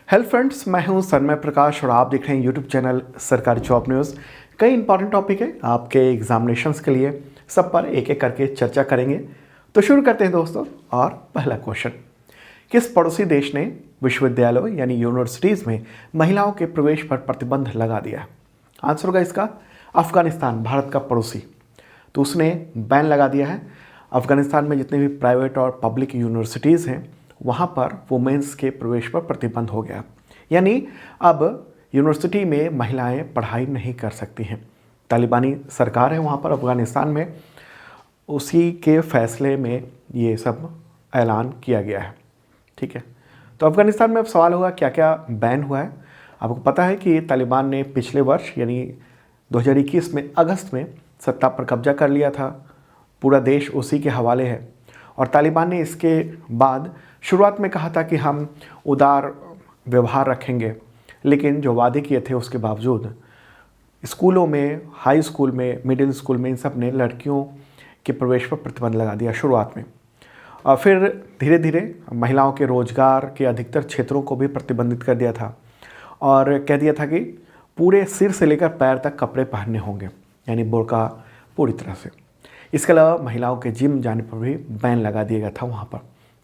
Hello friends, मैं हूं सन्मय प्रकाश और आप देख रहे हैं यूट्यूब चैनल सरकारी जॉब न्यूज़। कई इंपॉर्टेंट टॉपिक है आपके एग्जामिनेशंस के लिए, सब पर एक एक करके चर्चा करेंगे। तो शुरू करते हैं दोस्तों। और पहला क्वेश्चन, किस पड़ोसी देश ने विश्वविद्यालयों यानी यूनिवर्सिटीज़ में महिलाओं के प्रवेश पर प्रतिबंध लगा दिया है? आंसर होगा इसका अफगानिस्तान, भारत का पड़ोसी। तो उसने बैन लगा दिया है। अफगानिस्तान में जितने भी प्राइवेट और पब्लिक यूनिवर्सिटीज़ हैं वहाँ पर वुमेंस के प्रवेश पर प्रतिबंध हो गया। यानी अब यूनिवर्सिटी में महिलाएं पढ़ाई नहीं कर सकती हैं। तालिबानी सरकार है वहाँ पर अफ़गानिस्तान में, उसी के फैसले में ये सब ऐलान किया गया है। ठीक है, तो अफ़गानिस्तान में अब सवाल होगा क्या क्या बैन हुआ है। आपको पता है कि तालिबान ने पिछले वर्ष यानी 2021 में अगस्त में सत्ता पर कब्जा कर लिया था। पूरा देश उसी के हवाले है। और तालिबान ने इसके बाद शुरुआत में कहा था कि हम उदार व्यवहार रखेंगे, लेकिन जो वादे किए थे उसके बावजूद स्कूलों में, हाई स्कूल में, मिडिल स्कूल में इन सब ने लड़कियों के प्रवेश पर प्रतिबंध लगा दिया शुरुआत में। और फिर धीरे धीरे महिलाओं के रोजगार के अधिकतर क्षेत्रों को भी प्रतिबंधित कर दिया था और कह दिया था कि पूरे सिर से लेकर पैर तक कपड़े पहनने होंगे, यानी बुर्का पूरी तरह से। इसके अलावा महिलाओं के जिम जाने पर भी बैन लगा दिया गया था वहाँ पर।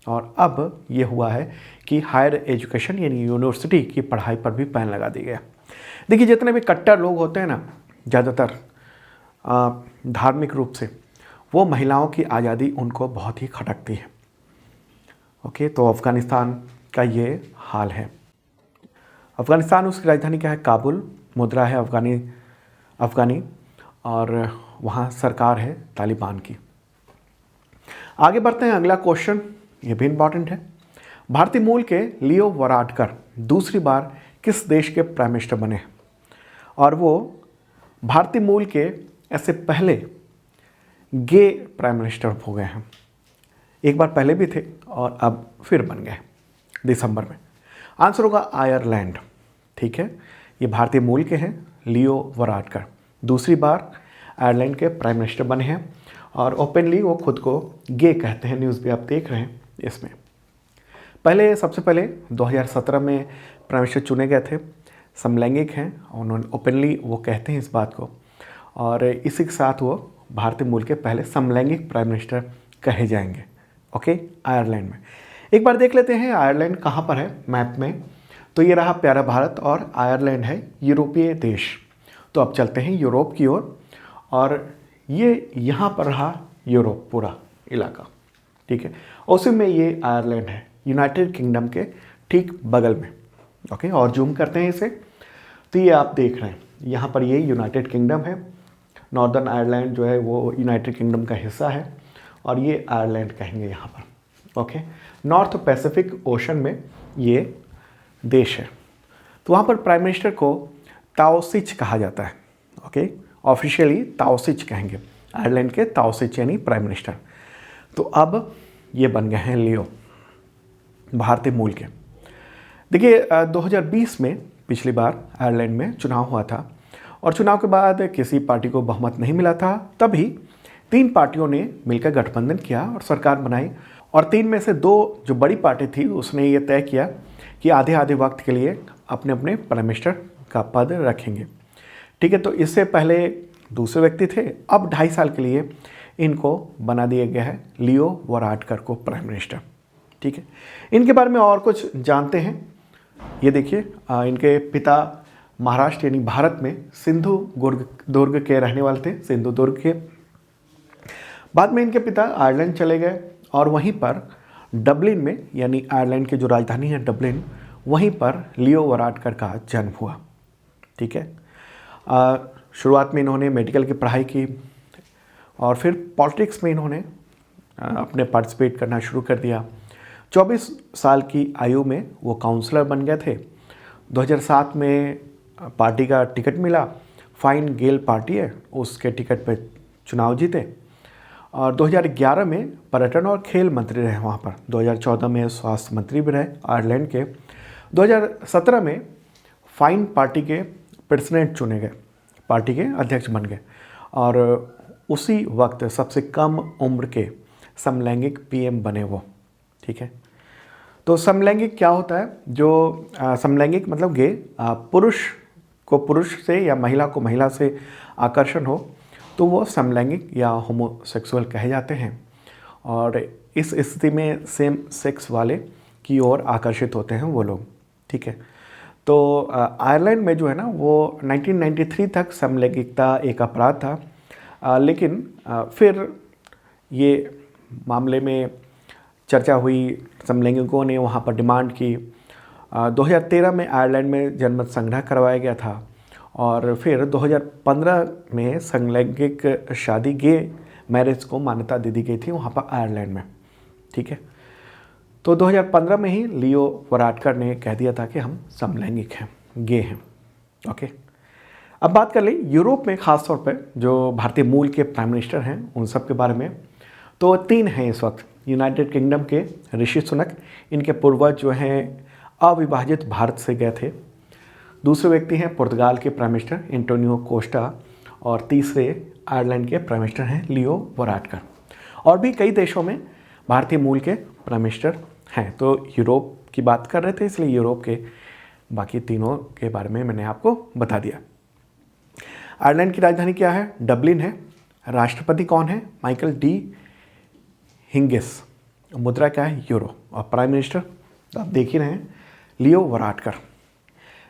और अब ये हुआ है कि हायर एजुकेशन यानी यूनिवर्सिटी की पढ़ाई पर भी बैन लगा दिया गया। देखिए, जितने भी कट्टर लोग होते हैं ना, ज़्यादातर धार्मिक रूप से, वो महिलाओं की आज़ादी उनको बहुत ही खटकती है। ओके, तो अफ़गानिस्तान का ये हाल है। अफ़गानिस्तान, उसकी राजधानी क्या है? काबुल। मुद्रा है अफ़गानी और वहाँ सरकार है तालिबान की। आगे बढ़ते हैं, अगला क्वेश्चन ये भी इम्पॉर्टेंट है। भारतीय मूल के लियो वराडकर दूसरी बार किस देश के प्राइम मिनिस्टर बने हैं? और वो भारतीय मूल के ऐसे पहले गे प्राइम मिनिस्टर हो गए हैं। एक बार पहले भी थे और अब फिर बन गए दिसंबर में। आंसर होगा आयरलैंड। ठीक है, ये भारतीय मूल के हैं लियो वराडकर, दूसरी बार आयरलैंड के प्राइम मिनिस्टर बने हैं और ओपनली वो खुद को गे कहते हैं। न्यूज़ भी आप देख रहे हैं इसमें। सबसे पहले 2017 में प्राइम मिनिस्टर चुने गए थे, समलैंगिक हैं, उन्होंने ओपनली वो कहते हैं इस बात को, और इसी के साथ वो भारतीय मूल के पहले समलैंगिक प्राइम मिनिस्टर कहे जाएंगे। ओके, आयरलैंड में एक बार देख लेते हैं आयरलैंड कहाँ पर है मैप में। तो ये रहा प्यारा भारत और आयरलैंड है यूरोपीय देश। तो अब चलते हैं यूरोप की ओर और ये यहाँ पर रहा यूरोप पूरा इलाका। ठीक है, उसी में ये आयरलैंड है यूनाइटेड किंगडम के ठीक बगल में। ओके, और जूम करते हैं इसे तो ये आप देख रहे हैं यहाँ पर ये यूनाइटेड किंगडम है। नॉर्दर्न आयरलैंड जो है वो यूनाइटेड किंगडम का हिस्सा है और ये आयरलैंड कहेंगे यहाँ पर। ओके, नॉर्थ पैसिफिक ओशन में ये देश है। तो वहाँ पर प्राइम मिनिस्टर को ताओसिच कहा जाता है। ओके, ऑफिशियली ताओसिच कहेंगे, आयरलैंड के ताओसिच यानी प्राइम मिनिस्टर। तो अब ये बन गए हैं लियो, भारतीय मूल के। देखिए 2020 में पिछली बार आयरलैंड में चुनाव हुआ था और चुनाव के बाद किसी पार्टी को बहुमत नहीं मिला था। तभी 3 पार्टियों ने मिलकर गठबंधन किया और सरकार बनाई और 3 में से 2 जो बड़ी पार्टी थी उसने ये तय किया कि आधे आधे वक्त के लिए अपने अपने प्राइम मिनिस्टर का पद रखेंगे। ठीक है, तो इससे पहले दूसरे व्यक्ति थे, अब 2.5 साल के लिए इनको बना दिया गया है लियो वराडकर को प्राइम मिनिस्टर। ठीक है, इनके बारे में और कुछ जानते हैं। ये देखिए, इनके पिता महाराष्ट्र यानी भारत में सिंधु दुर्ग के रहने वाले थे, सिंधु दुर्ग के। बाद में इनके पिता आयरलैंड चले गए और वहीं पर डबलिन में, यानी आयरलैंड की जो राजधानी है डबलिन, वहीं पर लियो वराडकर का जन्म हुआ। ठीक है, शुरुआत में इन्होंने मेडिकल की पढ़ाई की और फिर पॉलिटिक्स में इन्होंने अपने पार्टिसिपेट करना शुरू कर दिया। 24 साल की आयु में वो काउंसलर बन गए थे। 2007 में पार्टी का टिकट मिला, फाइन गेल पार्टी है, उसके टिकट पे चुनाव जीते और 2011 में पर्यटन और खेल मंत्री रहे वहाँ पर। 2014 में स्वास्थ्य मंत्री भी रहे आयरलैंड के। 2017 में फाइन पार्टी के प्रेसिडेंट चुने गए, पार्टी के अध्यक्ष बन गए और उसी वक्त सबसे कम उम्र के समलैंगिक पीएम बने वो। ठीक है, तो समलैंगिक क्या होता है? जो समलैंगिक मतलब गे, पुरुष को पुरुष से या महिला को महिला से आकर्षण हो तो वो समलैंगिक या होमोसेक्सुअल कहे जाते हैं। और इस स्थिति में सेम सेक्स वाले की ओर आकर्षित होते हैं वो लोग, ठीक है। तो आयरलैंड में जो है ना वो 1993 तक समलैंगिकता एक अपराध था, लेकिन फिर ये मामले में चर्चा हुई, समलैंगिकों ने वहाँ पर डिमांड की। 2013 में आयरलैंड में जनमत संग्रह करवाया गया था और फिर 2015 में समलैंगिक शादी गे मैरिज को मान्यता दे दी गई थी वहाँ पर आयरलैंड में, ठीक है। तो 2015 में ही लियो वराडकर ने कह दिया था कि हम समलैंगिक हैं, गे हैं, ओके। अब बात कर लें यूरोप में ख़ास तौर पर जो भारतीय मूल के प्राइम मिनिस्टर हैं उन सब के बारे में। तो 3 हैं इस वक्त। यूनाइटेड किंगडम के ऋषि सुनक, इनके पूर्वज जो हैं अविभाजित भारत से गए थे। दूसरे व्यक्ति हैं पुर्तगाल के प्राइम मिनिस्टर एंटोनियो कोस्टा और तीसरे आयरलैंड के प्राइम मिनिस्टर हैं लियो वराडकर। और भी कई देशों में भारतीय मूल के प्राइम मिनिस्टर हैं। तो यूरोप की बात कर रहे थे इसलिए यूरोप के बाकी तीनों के बारे में मैंने आपको बता दिया। आयरलैंड की राजधानी क्या है? डबलिन है। राष्ट्रपति कौन है? Michael D Hingis. मुद्रा क्या है? यूरो। और प्राइम मिनिस्टर तो आप देख ही रहे हैं, लियो वराडकर।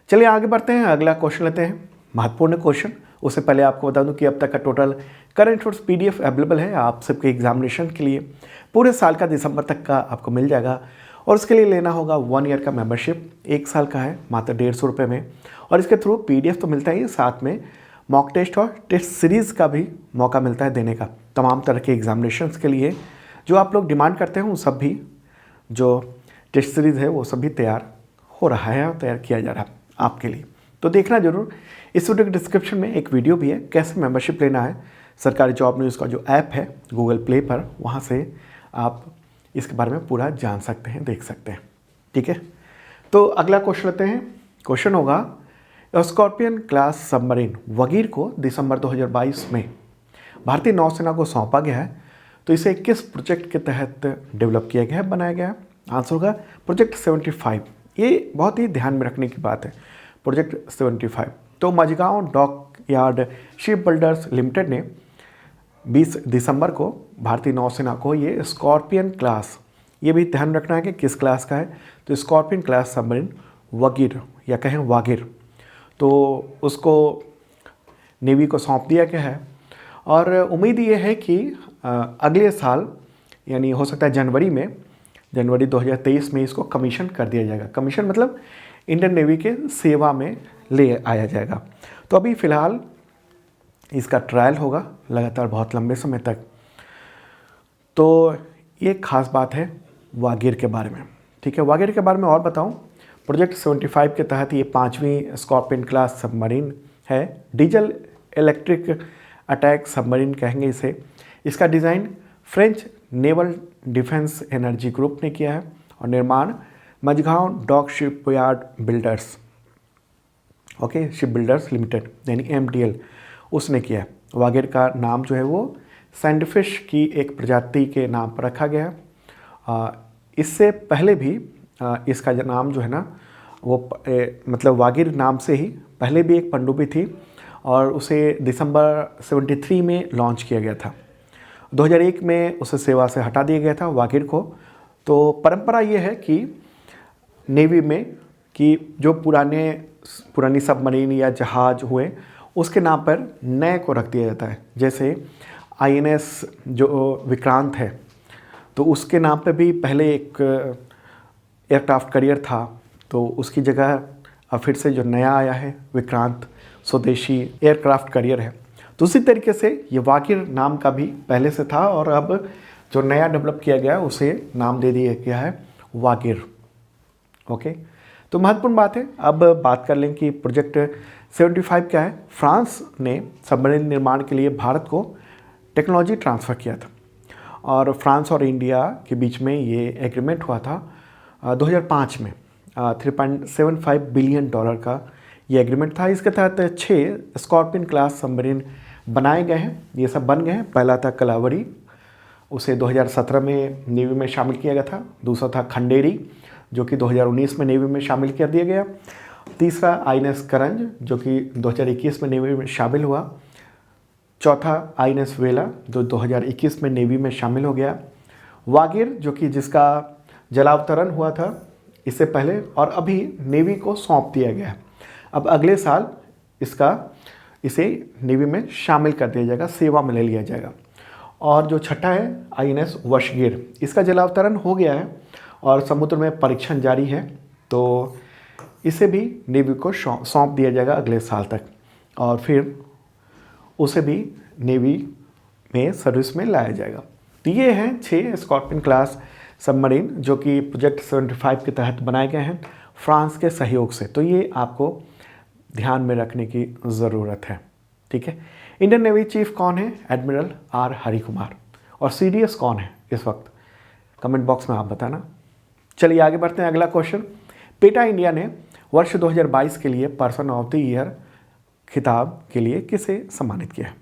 चलिए आगे बढ़ते हैं, अगला क्वेश्चन लेते हैं, महत्वपूर्ण क्वेश्चन। उससे पहले आपको बता दूं कि अब तक का total current affairs PDF available है आप सबके एग्जामिनेशन के लिए। पूरे साल का दिसंबर तक का आपको मिल जाएगा और उसके लिए लेना होगा 1 ईयर का मेंबरशिप। 1 साल का है मात्र 150 रुपये में। और इसके थ्रू पीडीएफ तो मिलता ही, साथ में मॉक टेस्ट और टेस्ट सीरीज़ का भी मौका मिलता है देने का। तमाम तरह के एग्जामिनेशंस के लिए जो आप लोग डिमांड करते हैं वो सब भी, जो टेस्ट सीरीज़ है वो सब भी तैयार हो रहा है और तैयार किया जा रहा है आपके लिए। तो देखना जरूर। इस वीडियो के डिस्क्रिप्शन में एक वीडियो भी है कैसे मेंबरशिप लेना है। सरकारी जॉब न्यूज़ का जो ऐप है गूगल प्ले पर, वहाँ से आप इसके बारे में पूरा जान सकते हैं, देख सकते हैं, ठीक है। तो अगला क्वेश्चन लेते हैं। क्वेश्चन होगा, स्कॉर्पियन क्लास सबमरीन वगीर को दिसंबर 2022 में भारतीय नौसेना को सौंपा गया है, तो इसे किस प्रोजेक्ट के तहत डेवलप किया गया है, बनाया गया है? आंसर होगा प्रोजेक्ट 75। ये बहुत ही ध्यान में रखने की बात है, प्रोजेक्ट 75। तो Mazagon Dock Yard Ship Builders Limited ने 20 दिसंबर को भारतीय नौसेना को ये स्कॉर्पियन क्लास, ये भी ध्यान रखना है कि किस क्लास का है, तो स्कॉर्पियन क्लास सबमरीन वगीर या कहें वागिर, तो उसको नेवी को सौंप दिया गया है। और उम्मीद ये है कि अगले साल यानी हो सकता है जनवरी 2023 में इसको कमीशन कर दिया जाएगा। कमीशन मतलब इंडियन नेवी के सेवा में ले आया जाएगा। तो अभी फ़िलहाल इसका ट्रायल होगा लगातार बहुत लंबे समय तक। तो ये खास बात है वागिर के बारे में, ठीक है। वागिर के बारे में और बताऊं, प्रोजेक्ट 75 के तहत ये 5वीं स्कॉर्पियन क्लास सबमरीन है। डीजल इलेक्ट्रिक अटैक सबमरीन कहेंगे इसे। इसका design French naval defence energy group ने किया है और निर्माण Mazagon Dock Shipyard Builders, okay, Ship Builders Limited यानी MDL उसने किया है। वागिर का नाम जो है वो सैंडफिश की एक प्रजाति के नाम पर रखा गया है। इससे पहले भी इसका नाम जो है ना वो मतलब वागिर नाम से ही पहले भी एक पनडुब्बी थी और उसे दिसंबर 73 में लॉन्च किया गया था। 2001 में उसे सेवा से हटा दिया गया था वागिर को। तो परंपरा ये है कि नेवी में कि जो पुरानी सबमरीन या जहाज हुए उसके नाम पर नए को रख दिया जाता है। जैसे INS जो विक्रांत है तो उसके नाम पे भी पहले एक एयरक्राफ्ट करियर था, तो उसकी जगह फिर से जो नया आया है विक्रांत स्वदेशी एयरक्राफ्ट करियर है। तो उसी तरीके से ये वागिर नाम का भी पहले से था और अब जो नया डेवलप किया गया है उसे नाम दे दिया गया है वागिर, ओके। तो महत्वपूर्ण बात है। अब बात कर लें कि प्रोजेक्ट 75 क्या है। फ्रांस ने सबमरीन निर्माण के लिए भारत को टेक्नोलॉजी ट्रांसफ़र किया था और फ्रांस और इंडिया के बीच में ये एग्रीमेंट हुआ था 2005 में। $3.75 बिलियन का ये एग्रीमेंट था। इसके तहत 6 स्कॉर्पियन क्लास सबमरीन बनाए गए हैं, ये सब बन गए हैं। पहला था कलावरी, उसे 2017 में नेवी में शामिल किया गया था। दूसरा था खंडेरी जो कि 2019 में नेवी में शामिल कर दिया गया। तीसरा INS करंज जो कि 2021 में नेवी में शामिल हुआ। चौथा INS वेला जो 2021 में नेवी में शामिल हो गया। वागिर जो कि जिसका जलावतरण हुआ था इससे पहले और अभी नेवी को सौंप दिया गया है। अब अगले साल इसे नेवी में शामिल कर दिया जाएगा, सेवा में ले लिया जाएगा। और जो छठा है INS वशगीर, इसका जलावतरण हो गया है और समुद्र में परीक्षण जारी है, तो इसे भी नेवी को सौंप दिया जाएगा अगले साल तक और फिर उसे भी नेवी में सर्विस में लाया जाएगा। तो ये हैं 6 स्कॉर्पियन क्लास सबमरीन जो कि प्रोजेक्ट 75 के तहत बनाए गए हैं फ्रांस के सहयोग से। तो ये आपको ध्यान में रखने की ज़रूरत है, ठीक है। इंडियन नेवी चीफ कौन है? Admiral R Hari Kumar. और CDS कौन है इस वक्त? कमेंट बॉक्स में आप बताना। चलिए आगे बढ़ते हैं। अगला क्वेश्चन, पेटा इंडिया ने वर्ष 2022 के लिए पर्सन ऑफ द ईयर खिताब के लिए किसे सम्मानित किया है?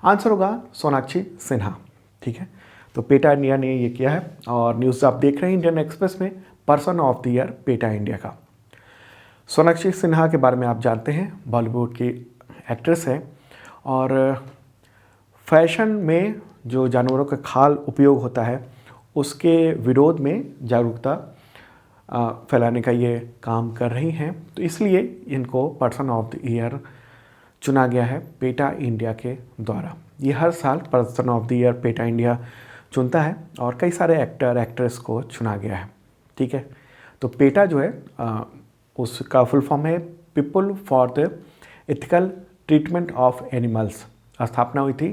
आंसर होगा सोनाक्षी सिन्हा, ठीक है। तो पेटा इंडिया ने ये किया है और न्यूज़ आप देख रहे हैं इंडियन एक्सप्रेस में, person of the year PETA India का। सोनाक्षी सिन्हा के बारे में आप जानते हैं, बॉलीवुड की एक्ट्रेस है और फैशन में जो जानवरों का खाल उपयोग होता है उसके विरोध में जागरूकता फैलाने का ये काम कर रही हैं, तो इसलिए इनको पर्सन ऑफ द ईयर चुना गया है पेटा इंडिया के द्वारा। ये हर साल person of the year PETA India चुनता है और कई सारे एक्टर एक्ट्रेस को चुना गया है, ठीक है। तो पेटा जो है उसका फुल फॉर्म है people for the ethical treatment of animals. स्थापना हुई थी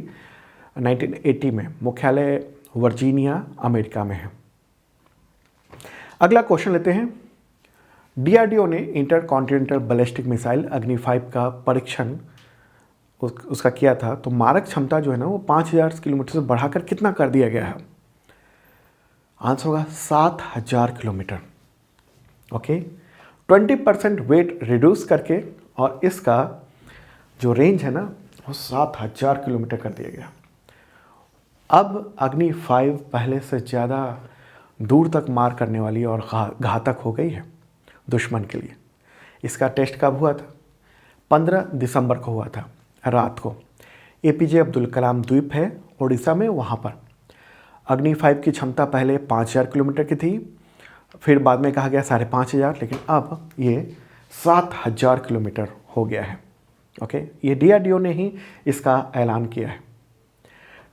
1980 में, मुख्यालय वर्जीनिया अमेरिका में है। अगला क्वेश्चन लेते हैं। DRDO ने इंटरकॉन्टिनेंटल बैलिस्टिक मिसाइल अग्नि 5 का परीक्षण उसका किया था, तो मारक क्षमता जो है ना वो 5000 किलोमीटर से बढ़ाकर कितना कर दिया गया है? आंसर होगा 7000 किलोमीटर, ओके। 20% वेट रिड्यूस करके और इसका जो रेंज है ना वो 7000 किलोमीटर कर दिया गया। अब अग्नि 5 पहले से ज़्यादा दूर तक मार करने वाली और घातक हो गई है दुश्मन के लिए। इसका टेस्ट कब हुआ था? 15 दिसंबर को हुआ था रात को। APJ अब्दुल कलाम द्वीप है उड़ीसा में, वहाँ पर अग्नि 5 की क्षमता पहले 5000 किलोमीटर की थी, फिर बाद में कहा गया 5500, लेकिन अब ये 7000 किलोमीटर हो गया है, ओके। ये DRDO ने ही इसका ऐलान किया है।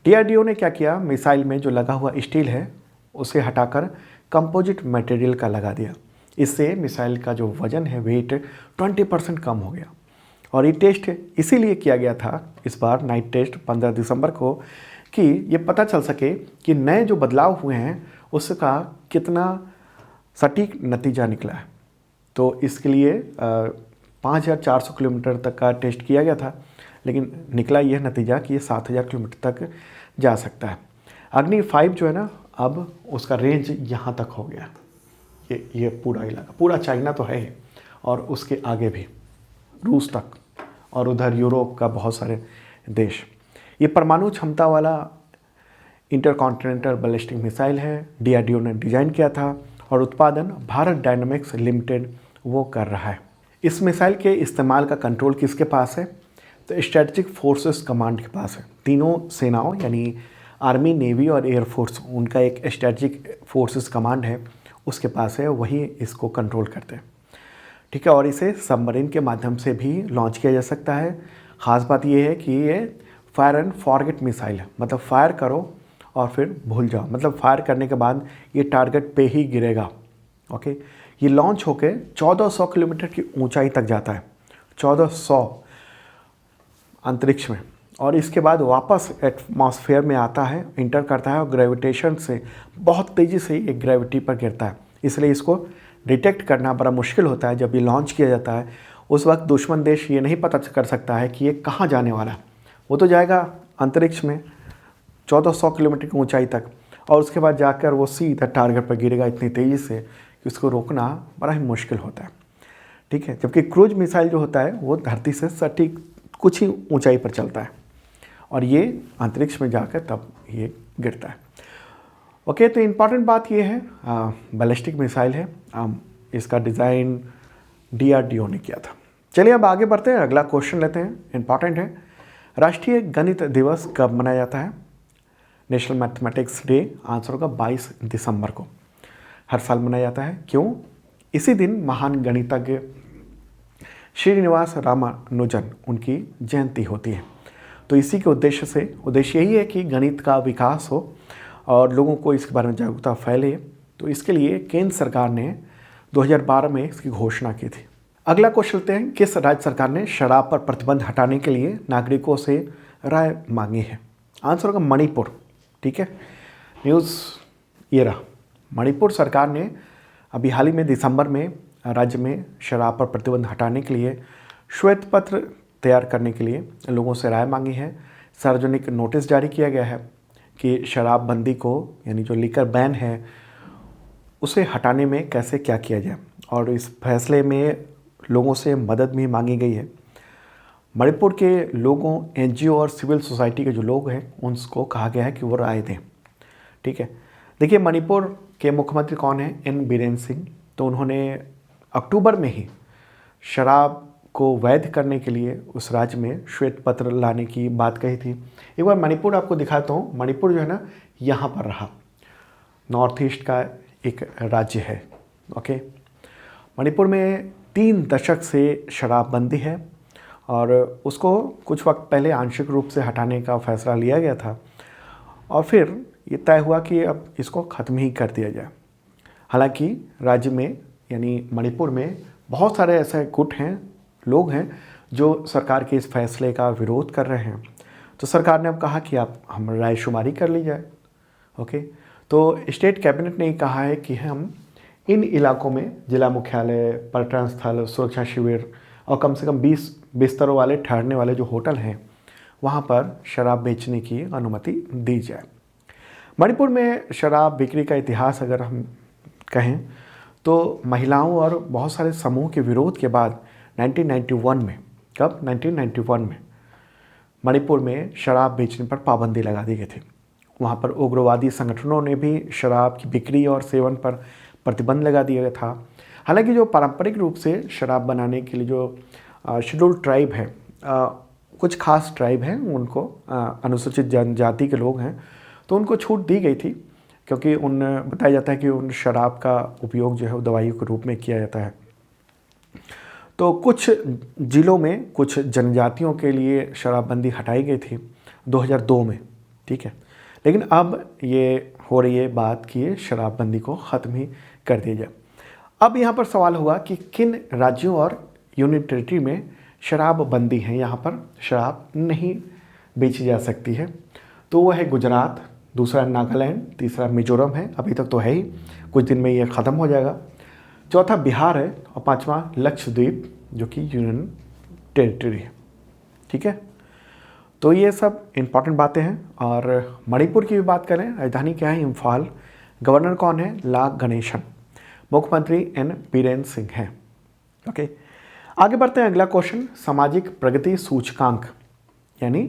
DRDO ने क्या किया, मिसाइल में जो लगा हुआ स्टील है उसे हटाकर कंपोजिट मटेरियल का लगा दिया। इससे मिसाइल का जो वज़न है, वेट 20% कम हो गया। और ये टेस्ट इसीलिए किया गया था इस बार, नाइट टेस्ट 15 दिसंबर को, कि ये पता चल सके कि नए जो बदलाव हुए हैं उसका कितना सटीक नतीजा निकला है। तो इसके लिए 5400 किलोमीटर तक का टेस्ट किया गया था, लेकिन निकला यह नतीजा कि ये 7000 किलोमीटर तक जा सकता है। अग्नि 5 जो है ना, अब उसका रेंज यहाँ तक हो गया। ये पूरा इलाका, पूरा चाइना तो है ही, और उसके आगे भी रूस तक, और उधर यूरोप का बहुत सारे देश। ये परमाणु क्षमता वाला इंटरकॉन्टिनेंटल बैलिस्टिक मिसाइल है। DRDO ने डिज़ाइन किया था और उत्पादन भारत डायनामिक्स लिमिटेड वो कर रहा है। इस मिसाइल के इस्तेमाल का कंट्रोल किसके पास है? तो स्ट्रेटेजिक फोर्सेस कमांड के पास है। तीनों सेनाओं यानी आर्मी, नेवी और एयरफोर्स, उनका एक स्ट्रेटेजिक फोर्सेस कमांड है, उसके पास है, वही इसको कंट्रोल करते हैं, ठीक है। और इसे सबमरीन के माध्यम से भी लॉन्च किया जा सकता है। ख़ास बात यह है कि ये फायर एंड फॉरगेट मिसाइल है, मतलब फायर करो और फिर भूल जाओ, मतलब फायर करने के बाद ये टारगेट पे ही गिरेगा, ओके। ये लॉन्च होके 1400 किलोमीटर की ऊंचाई तक जाता है, 1400 अंतरिक्ष में, और इसके बाद वापस एटमॉस्फेयर में आता है, इंटर करता है और ग्रेविटेशन से बहुत तेज़ी से एक ग्रेविटी पर गिरता है। इसलिए इसको डिटेक्ट करना बड़ा मुश्किल होता है। जब ये लॉन्च किया जाता है उस वक्त दुश्मन देश ये नहीं पता कर सकता है कि ये कहाँ जाने वाला है। वो तो जाएगा अंतरिक्ष में 1400 किलोमीटर की ऊंचाई तक, और उसके बाद जाकर वो सीधा टारगेट पर गिरेगा इतनी तेज़ी से कि उसको रोकना बड़ा ही मुश्किल होता है, ठीक है। जबकि क्रूज मिसाइल जो होता है वो धरती से सटीक कुछ ही ऊंचाई पर चलता है और ये अंतरिक्ष में जाकर तब ये गिरता है। ओके, तो इम्पॉर्टेंट बात ये है, बैलिस्टिक मिसाइल है, इसका डिज़ाइन DRDO ने किया था। चलिए अब आगे बढ़ते हैं, अगला क्वेश्चन लेते हैं, इम्पॉर्टेंट है। राष्ट्रीय गणित दिवस कब मनाया जाता है? नेशनल मैथमेटिक्स डे आंसर होगा 22 दिसंबर को। हर साल मनाया जाता है, क्यों? इसी दिन महान गणितज्ञ श्रीनिवास रामानुजन उनकी जयंती होती है। तो इसी के उद्देश्य यही है कि गणित का विकास हो और लोगों को इसके बारे में जागरूकता फैले। तो इसके लिए केंद्र सरकार ने 2012 में इसकी घोषणा की थी। अगला क्वेश्चन लेते हैं, किस राज्य सरकार ने शराब पर प्रतिबंध हटाने के लिए नागरिकों से राय मांगी है? आंसर होगा मणिपुर। ठीक है, न्यूज़ ये रहा। मणिपुर सरकार ने अभी हाल ही में दिसंबर में राज्य में शराब पर प्रतिबंध हटाने के लिए श्वेत पत्र तैयार करने के लिए लोगों से राय मांगी है। सार्वजनिक नोटिस जारी किया गया है कि शराबबंदी को, यानी जो लिकर बैन है, उसे हटाने में कैसे क्या किया जाए, और इस फैसले में लोगों से मदद भी मांगी गई है। मणिपुर के लोगों, NGO और सिविल सोसाइटी के जो लोग हैं उनको कहा गया है कि वो राय दें। ठीक है, देखिए मणिपुर के मुख्यमंत्री कौन हैं? N बीरेन सिंह। तो उन्होंने अक्टूबर में ही शराब को वैध करने के लिए उस राज्य में श्वेत पत्र लाने की बात कही थी। एक बार मणिपुर आपको दिखाता हूँ। मणिपुर जो है ना, यहाँ पर रहा, नॉर्थ ईस्ट का एक राज्य है। ओके, मणिपुर में 3 दशक से शराबबंदी है और उसको कुछ वक्त पहले आंशिक रूप से हटाने का फैसला लिया गया था और फिर ये तय हुआ कि अब इसको ख़त्म ही कर दिया जाए। हालांकि राज्य में, यानी मणिपुर में, बहुत सारे ऐसे गुट हैं, लोग हैं जो सरकार के इस फैसले का विरोध कर रहे हैं। तो सरकार ने अब कहा कि आप हम रायशुमारी कर ली जाए। ओके, तो स्टेट कैबिनेट ने कहा है कि हम इन इलाकों में जिला मुख्यालय, पर्यटन स्थल, सुरक्षा शिविर और कम से कम 20 बिस्तरों वाले ठहरने वाले जो होटल हैं, वहाँ पर शराब बेचने की अनुमति दी जाए। मणिपुर में शराब बिक्री का इतिहास अगर हम कहें तो महिलाओं और बहुत सारे समूह के विरोध के बाद 1991 में, कब? 1991 में मणिपुर में शराब बेचने पर पाबंदी लगा दी गई थी। वहाँ पर उग्रवादी संगठनों ने भी शराब की बिक्री और सेवन पर प्रतिबंध लगा दिया गया था। हालांकि जो पारंपरिक रूप से शराब बनाने के लिए जो शेड्यूल्ड ट्राइब है, कुछ खास ट्राइब हैं, उनको अनुसूचित जनजाति के लोग हैं, तो उनको छूट दी गई थी, क्योंकि बताया जाता है कि उन शराब का उपयोग जो है वो दवाइयों के रूप में किया जाता है। तो कुछ ज़िलों में कुछ जनजातियों के लिए शराबबंदी हटाई गई थी 2002 में। ठीक है, लेकिन अब ये हो रही है बात कि ये शराबबंदी को ख़त्म ही कर दिया जाए। अब यहाँ पर सवाल होगा कि किन राज्यों और यूनियन टेरिटरी में शराबबंदी है, यहाँ पर शराब नहीं बेची जा सकती है। तो वो है गुजरात, दूसरा नागालैंड, तीसरा मिजोरम है, अभी तक तो है ही, कुछ दिन में ये ख़त्म हो जाएगा। चौथा बिहार है और पांचवा लक्षद्वीप, जो कि यूनियन टेरिटरी है। ठीक है, तो ये सब इम्पॉर्टेंट बातें हैं। और मणिपुर की भी बात करें, राजधानी क्या है? इम्फाल। गवर्नर कौन है? ला गणेशन। मुख्यमंत्री N बीरेन सिंह हैं। ओके, आगे बढ़ते हैं। अगला क्वेश्चन, सामाजिक प्रगति सूचकांक यानी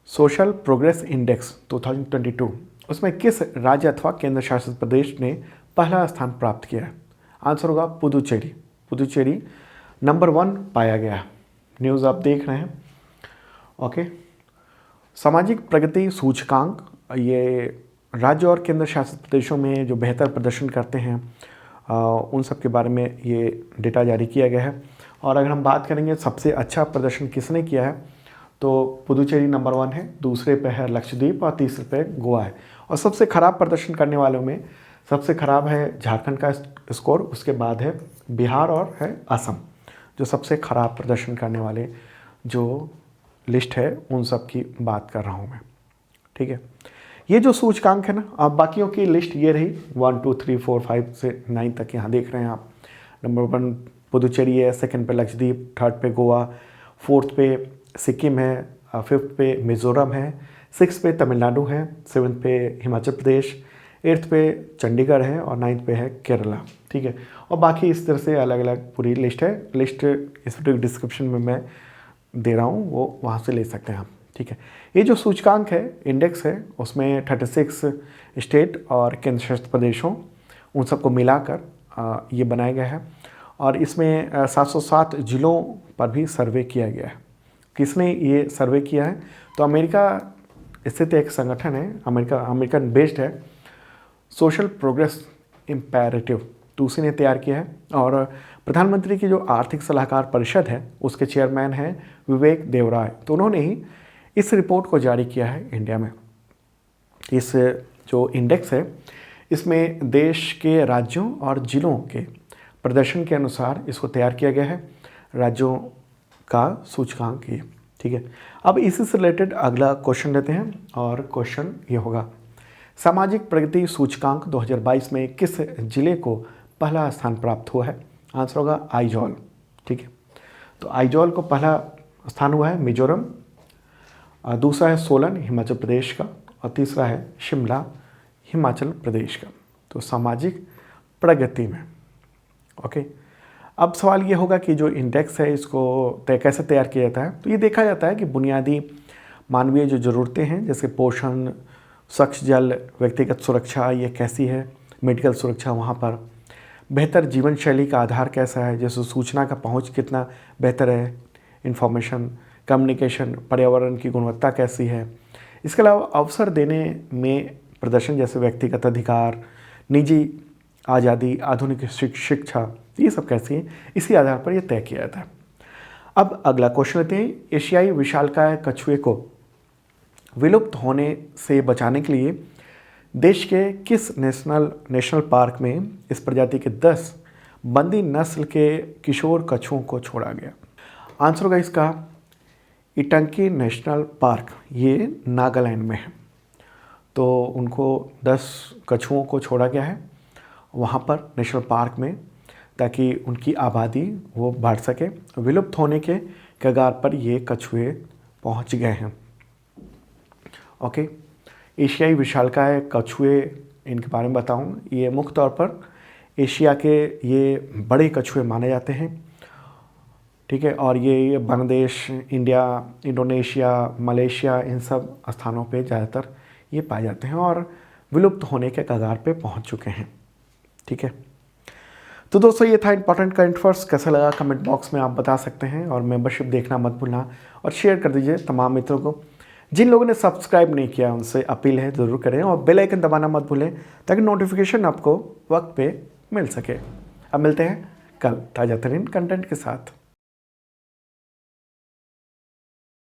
सोशल प्रोग्रेस इंडेक्स 2022, उसमें किस राज्य अथवा केंद्र शासित प्रदेश ने पहला स्थान प्राप्त किया है? आंसर होगा पुदुचेरी। पुदुचेरी नंबर 1 पाया गया है। न्यूज़ आप देख रहे हैं। ओके, सामाजिक प्रगति सूचकांक, ये राज्य और केंद्र शासित प्रदेशों में जो बेहतर प्रदर्शन करते हैं उन सब के बारे में ये डेटा जारी किया गया है। और अगर हम बात करेंगे सबसे अच्छा प्रदर्शन किसने किया है, तो पुदुचेरी नंबर 1 है, दूसरे पे है लक्षद्वीप और तीसरे पे गोवा है। और सबसे ख़राब प्रदर्शन करने वालों में सबसे ख़राब है झारखंड का स्कोर, उसके बाद है बिहार और है असम, जो सबसे ख़राब प्रदर्शन करने वाले जो लिस्ट है उन सब की बात कर रहा हूँ मैं। ठीक है, ये जो सूचकांक है ना, अब बाकियों की लिस्ट ये रही 1 2 3 4 5 से 9 तक यहाँ देख रहे हैं आप। नंबर 1 पुदुचेरी है, सेकंड पे लक्षद्वीप, थर्ड पे गोवा, फोर्थ पे सिक्किम है, फिफ्थ पे मिज़ोरम है, सिक्स पे तमिलनाडु है, सेवन्थ पे हिमाचल प्रदेश, एट्थ पे चंडीगढ़ है और नाइन्थ पे है केरला। ठीक है, और बाकी इस तरह से अलग अलग पूरी लिस्ट है। लिस्ट इस वीडियो डिस्क्रिप्शन में मैं दे रहा हूँ, वो वहाँ से ले सकते हैं आप। ठीक है। ये जो सूचकांक है, इंडेक्स है, उसमें 36 स्टेट और केंद्र शासित प्रदेशों उन सबको मिलाकर ये बनाया गया है और इसमें 707 जिलों पर भी सर्वे किया गया है। किसने ये सर्वे किया है? तो अमेरिका स्थित एक संगठन है, अमेरिकन बेस्ड है, सोशल प्रोग्रेस इम्पेरेटिव, तो उसी ने तैयार किया है। और प्रधानमंत्री की जो आर्थिक सलाहकार परिषद है उसके चेयरमैन हैं विवेक देवराय, तो उन्होंने ही इस रिपोर्ट को जारी किया है इंडिया में। इस जो इंडेक्स है इसमें देश के राज्यों और जिलों के प्रदर्शन के अनुसार इसको तैयार किया गया है, राज्यों का सूचकांक ये, ठीक है। अब इसी से रिलेटेड अगला क्वेश्चन लेते हैं और क्वेश्चन ये होगा, सामाजिक प्रगति सूचकांक 2022 में किस जिले को पहला स्थान प्राप्त हुआ है? आंसर होगा आइजॉल, ठीक है। तो आइजॉल को पहला स्थान हुआ है मिजोरम, दूसरा है सोलन हिमाचल प्रदेश का, और तीसरा है शिमला हिमाचल प्रदेश का। तो सामाजिक प्रगति में, ओके। अब सवाल ये होगा कि जो इंडेक्स है इसको कैसे तैयार किया जाता है? तो ये देखा जाता है कि बुनियादी मानवीय जो ज़रूरतें हैं जैसे पोषण, स्वच्छ जल, व्यक्तिगत सुरक्षा ये कैसी है, मेडिकल सुरक्षा वहाँ पर, बेहतर जीवन शैली का आधार कैसा है, जैसे सूचना का पहुँच कितना बेहतर है, इंफॉर्मेशन, कम्युनिकेशन, पर्यावरण की गुणवत्ता कैसी है, इसके अलावा अवसर देने में प्रदर्शन जैसे व्यक्तिगत अधिकार, निजी आज़ादी, आधुनिक शिक्षा, ये सब कैसी है, इसी आधार पर यह तय किया जाता है। अब अगला क्वेश्चन लेते हैं, एशियाई विशालकाय कछुए को विलुप्त होने से बचाने के लिए देश के किस नेशनल पार्क में इस प्रजाति के 10 बंदी नस्ल के किशोर कछुओं को छोड़ा गया? आंसर होगा इसका इटंकी नेशनल पार्क, ये नागालैंड में है। तो उनको 10 कछुओं को छोड़ा गया है वहाँ पर नेशनल पार्क में, ताकि उनकी आबादी वो बढ़ सके। विलुप्त होने के कगार पर ये कछुए पहुँच गए हैं, ओके। एशियाई विशालकाय कछुए, इनके बारे में बताऊँ, ये मुख्य तौर पर एशिया के ये बड़े कछुए माने जाते हैं, ठीक है। और ये बांग्लादेश, इंडिया, इंडोनेशिया, मलेशिया, इन सब स्थानों पे ज़्यादातर ये पाए जाते हैं और विलुप्त होने के कगार पे पहुंच चुके हैं, ठीक है। तो दोस्तों ये था इंपॉर्टेंट करंट अफेयर्स। कैसा लगा कमेंट बॉक्स में आप बता सकते हैं, और मेंबरशिप देखना मत भूलना और शेयर कर दीजिए तमाम मित्रों को। जिन लोगों ने सब्सक्राइब नहीं किया उनसे अपील है ज़रूर करें, और बेल आइकन दबाना मत भूलें ताकि नोटिफिकेशन आपको वक्त पे मिल सके। अब मिलते हैं कल ताज़ा तरीन कंटेंट के साथ।